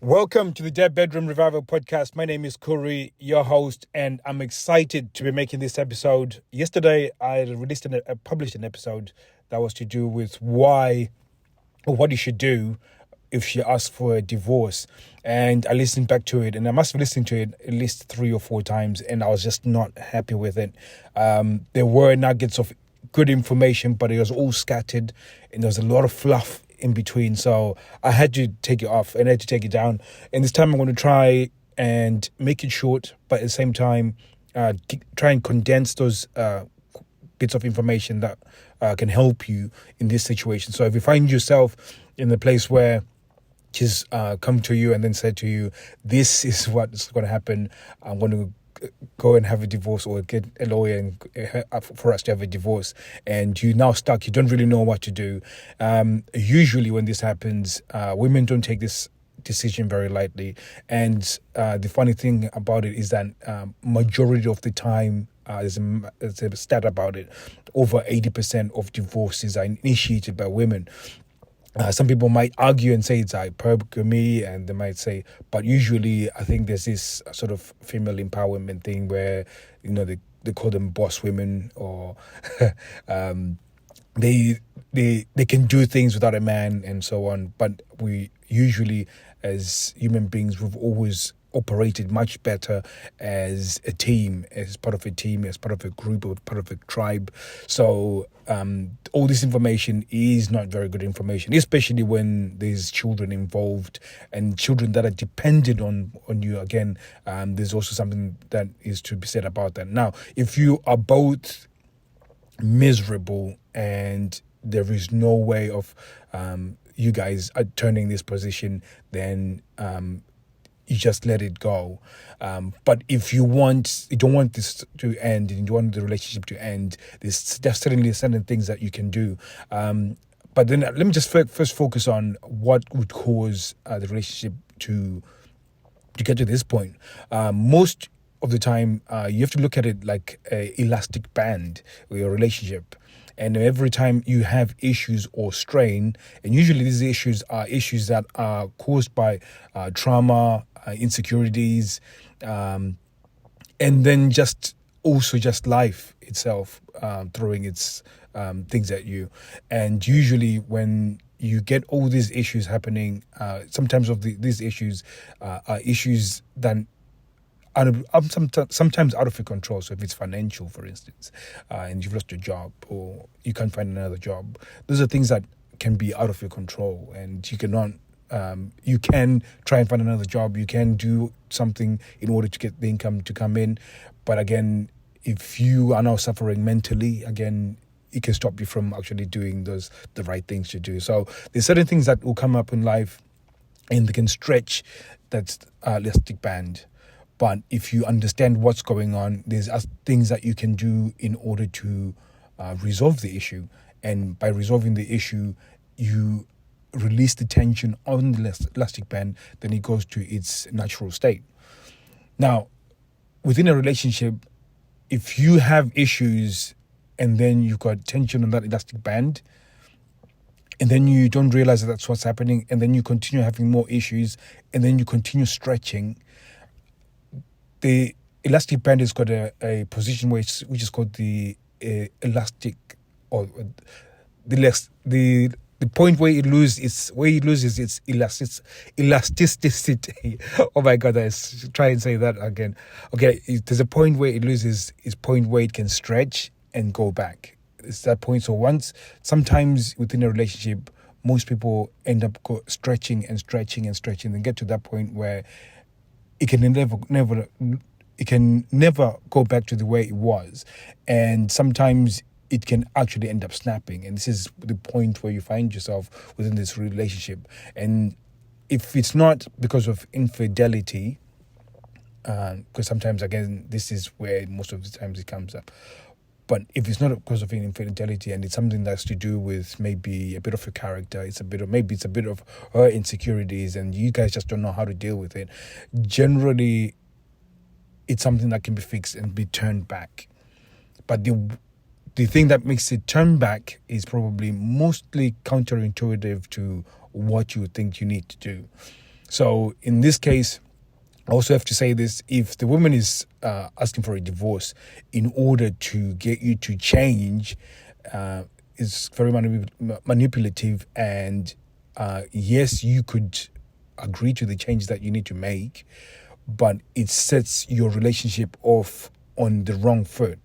Welcome to the Dead Bedroom Revival Podcast. My name is Kuri, your host, and I'm excited to be making this episode. Yesterday, I published an episode that was to do with why or what you should do if she asks for a divorce. And I listened back to it, and I must have listened to it at least 3 or 4 times, and I was just not happy with it. There were nuggets of good information, but it was all scattered, and there was a lot of fluff in between. So I had to take it off and I had to take it down. And this time I'm going to try and make it short, but at the same time, try and condense those bits of information that can help you in this situation. So if you find yourself in the place where she's come to you and then said to you, this is what's going to happen, I'm going to go and have a divorce or get a lawyer and, for us to have a divorce, and you're now stuck, you don't really know what to do. Usually when this happens, women don't take this decision very lightly, and the funny thing about it is that majority of the time, there's a stat about it, over 80% of divorces are initiated by women. Some people might argue and say it's hypergamy, and they might say, but usually I think there's this sort of female empowerment thing where, they call them boss women, or they can do things without a man and so on. But we usually, as human beings, we've always operated much better as a team, as part of a team, as part of a group, or part of a tribe. So all this information is not very good information, especially when there's children involved and children that are dependent on you. Again, there's also something that is to be said about that. Now, if you are both miserable and there is no way of you guys are turning this position, then you just let it go. But if you don't want this to end, and you want the relationship to end, there's certainly certain things that you can do. But then let me just first focus on what would cause the relationship to get to this point. Most of the time, you have to look at it like an elastic band with your relationship. And every time you have issues or strain, and usually these issues are issues that are caused by trauma, insecurities, and then just life itself throwing its things at you. And usually when you get all these issues happening, sometimes these issues are issues that sometimes out of your control. So if it's financial, for instance, and you've lost your job or you can't find another job, those are things that can be out of your control, and you cannot. You can try and find another job. You can do something in order to get the income to come in, but again, if you are now suffering mentally, again, it can stop you from actually doing the right things to do. So there's certain things that will come up in life, and they can stretch that elastic band. But if you understand what's going on, there's things that you can do in order to resolve the issue. And by resolving the issue, you release the tension on the elastic band, then it goes to its natural state. Now, within a relationship, if you have issues and then you've got tension on that elastic band, and then you don't realize that that's what's happening, and then you continue having more issues, and then you continue stretching, the elastic band has got a position which is called the elastic, or the point where it loses its elasticity. Oh my God, let's try and say that again. Okay, there's a point where it loses its point where it can stretch and go back. It's that point. So sometimes within a relationship, most people end up stretching and get to that point where it can never go back to the way it was. And sometimes it can actually end up snapping. And this is the point where you find yourself within this relationship. And if it's not because of infidelity, because sometimes, again, this is where most of the times it comes up. But if it's not because of infidelity and it's something that's to do with maybe a bit of her character, it's a bit of her insecurities, and you guys just don't know how to deal with it, generally it's something that can be fixed and be turned back. But the thing that makes it turn back is probably mostly counterintuitive to what you think you need to do. So in this case, I also have to say this: if the woman is asking for a divorce in order to get you to change, is very manipulative. And yes, you could agree to the change that you need to make, but it sets your relationship off on the wrong foot.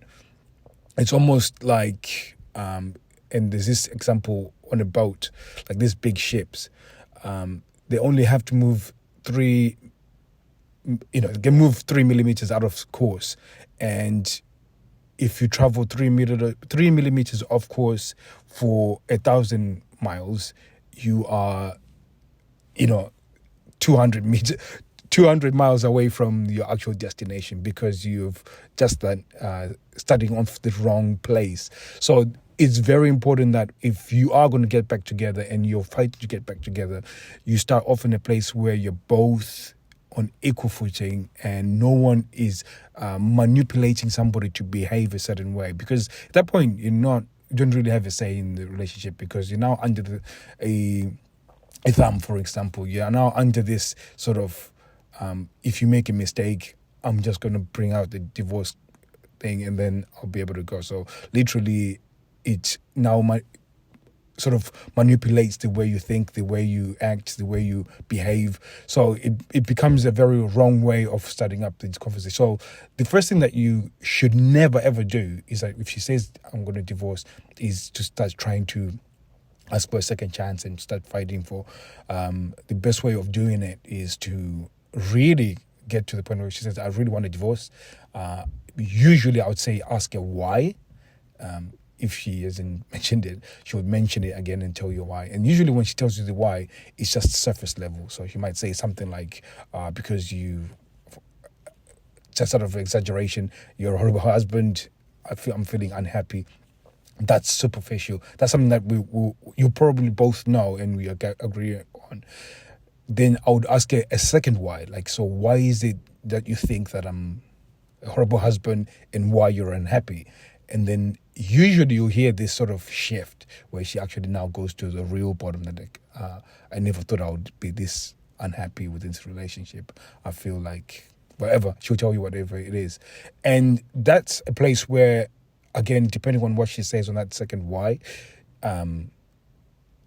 It's almost like, and there's this example on a boat, like these big ships. They only have to move they can move 3 millimeters out of course. And if you travel 3 millimeters off course for 1,000 miles, you are, 200 meters, 200 miles away from your actual destination, because you've just starting off the wrong place. So it's very important that if you are going to get back together and you're fighting to get back together, you start off in a place where you're both on equal footing and no one is manipulating somebody to behave a certain way. Because at that point, you don't really have a say in the relationship, because you're now under a thumb, for example. You are now under this sort of, if you make a mistake, I'm just going to bring out the divorce thing and then I'll be able to go. So literally, it now sort of manipulates the way you think, the way you act, the way you behave. So it becomes a very wrong way of starting up this conversation. So the first thing that you should never ever do is that if she says, I'm going to divorce, is to start trying to ask for a second chance and start fighting for. The best way of doing it is to really get to the point where she says, I really want a divorce. Usually I would say ask her why. If she hasn't mentioned it, she would mention it again and tell you why. And usually when she tells you the why, it's just surface level. So she might say something like, because you, just sort of exaggeration, you're a horrible husband, I'm feeling unhappy. That's superficial. That's something that you probably both know and we agree on. Then I would ask her a second why. Like, so why is it that you think that I'm a horrible husband and why you're unhappy? And then usually you hear this sort of shift where she actually now goes to the real bottom, that I never thought I would be this unhappy with this relationship. I feel like whatever, she'll tell you whatever it is. And that's a place where, again, depending on what she says on that second why,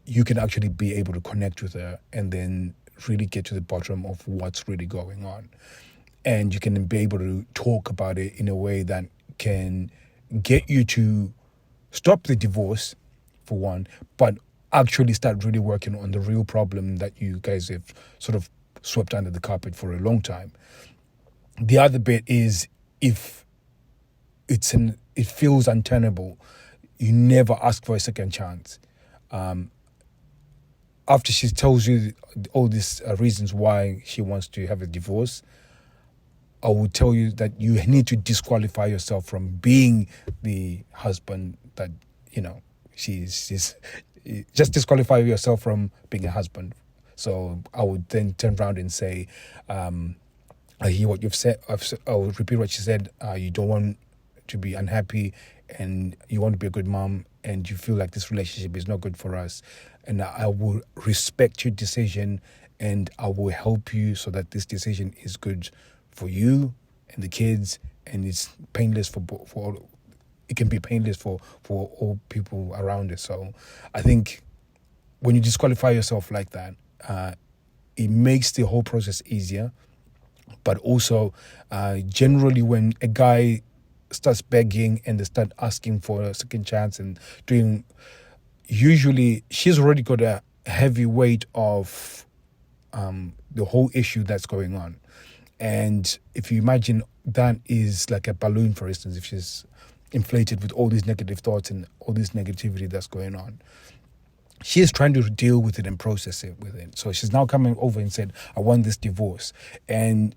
you can actually be able to connect with her and then really get to the bottom of what's really going on. And you can be able to talk about it in a way that can get you to stop the divorce, for one, but actually start really working on the real problem that you guys have sort of swept under the carpet for a long time. The other bit is, if it feels untenable, you never ask for a second chance. After she tells you all these reasons why she wants to have a divorce, I will tell you that you need to disqualify yourself from being the husband that, she's just disqualify yourself from being a husband. So I would then turn around and say, I hear what you've said. I will repeat what she said. You don't want to be unhappy and you want to be a good mom and you feel like this relationship is not good for us. And I will respect your decision and I will help you so that this decision is good for you and the kids, and it's painless for all. It can be painless for all people around it. So I think when you disqualify yourself like that, it makes the whole process easier. But also, generally, when a guy starts begging and they start asking for a second chance and doing, usually she's already got a heavy weight of the whole issue that's going on. And if you imagine that is like a balloon, for instance, if she's inflated with all these negative thoughts and all this negativity that's going on, she is trying to deal with it and process it with it. So she's now coming over and said, I want this divorce. And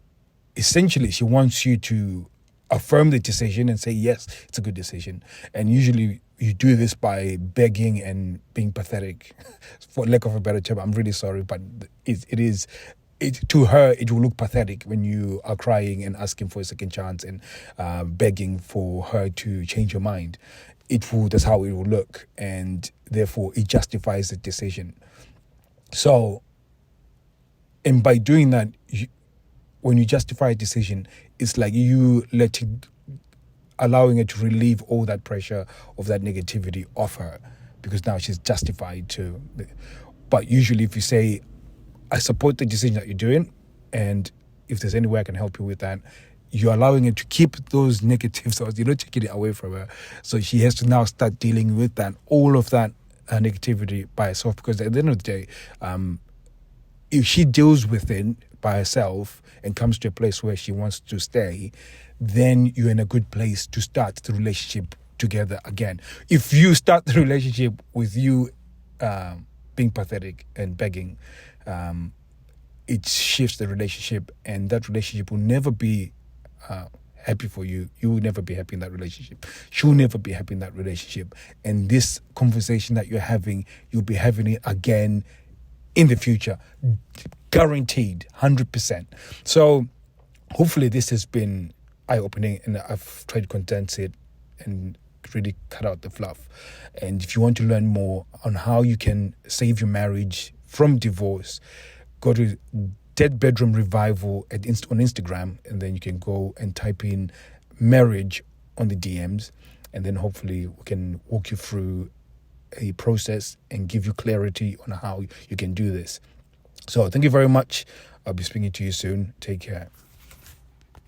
essentially, she wants you to affirm the decision and say, yes, it's a good decision. And usually you do this by begging and being pathetic. For lack of a better term, I'm really sorry, but it is... to her, it will look pathetic when you are crying and asking for a second chance and begging for her to change your mind. That's how it will look, and therefore it justifies the decision. So And by doing that, when you justify a decision, it's like you allowing her to relieve all that pressure of that negativity off her, because now she's justified to. But usually, if you say, I support the decision that you're doing, and if there's any way I can help you with that, you're allowing her to keep those negative thoughts. You're not taking it away from her. So she has to now start dealing with that, all of that negativity by herself, because at the end of the day, if she deals with it by herself and comes to a place where she wants to stay, then you're in a good place to start the relationship together again. If you start the relationship with you being pathetic and begging, it shifts the relationship, and that relationship will never be happy for you. You will never be happy in that relationship. She will never be happy in that relationship. And this conversation that you're having, you'll be having it again in the future, guaranteed, 100%. So hopefully this has been eye-opening, and I've tried to condense it and really cut out the fluff. And if you want to learn more on how you can save your marriage from divorce, go to Dead Bedroom Revival on Instagram, and then you can go and type in marriage on the DMs, and then hopefully we can walk you through a process and give you clarity on how you can do this. So thank you very much. I'll be speaking to you soon. Take care.